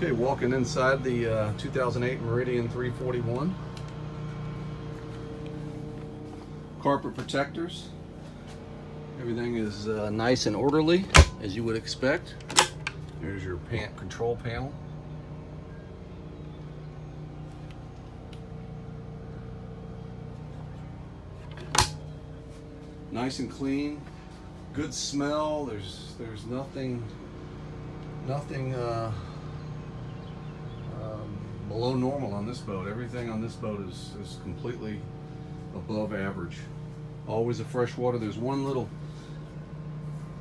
Okay, walking inside the 2008 Meridian 341. Carpet protectors. Everything is nice and orderly, as you would expect. There's your control panel. Nice and clean, good smell. There's nothing below normal on this boat. Everything on this boat is completely above average. Always a fresh water. There's one little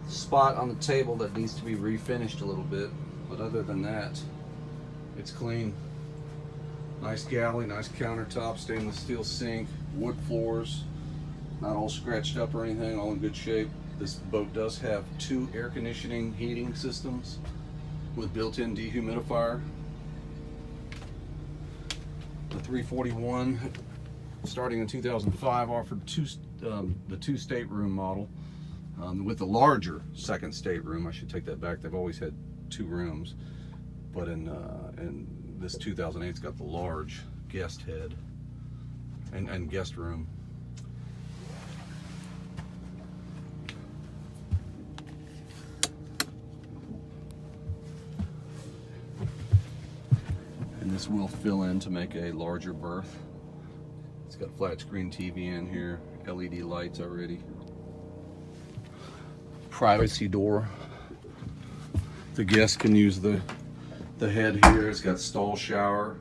spot on the table that needs to be refinished a little bit, but other than that, it's clean. Nice galley, nice countertop, stainless steel sink, wood floors, not all scratched up or anything, all in good shape. This boat does have 2 air conditioning heating systems with built-in dehumidifier. The 341, starting in 2005, offered the 2 stateroom model with the larger second stateroom. I should take that back. They've always had 2 rooms, but in this 2008's got the large guest head and guest room. And this will fill in to make a larger berth. It's got flat screen TV in here, LED lights already. Privacy door. The guest can use the head here. It's got stall shower,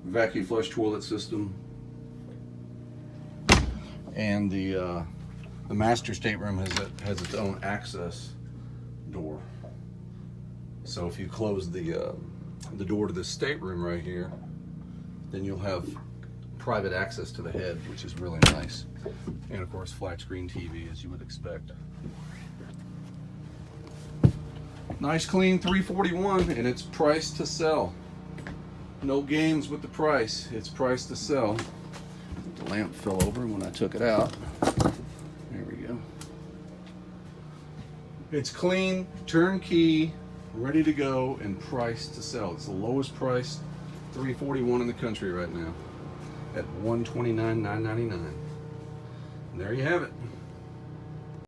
vacuum flush toilet system, and the master stateroom has its own access door. So if you close the door to this stateroom right here, then you'll have private access to the head, which is really nice. And of course, flat screen TV, as you would expect. Nice clean 341, and it's priced to sell. No games with the price. It's priced to sell. The lamp fell over when I took it out. There we go. It's clean, turnkey, ready to go, and priced to sell. It's the lowest price 341 in the country right now at $129,999. And there you have it.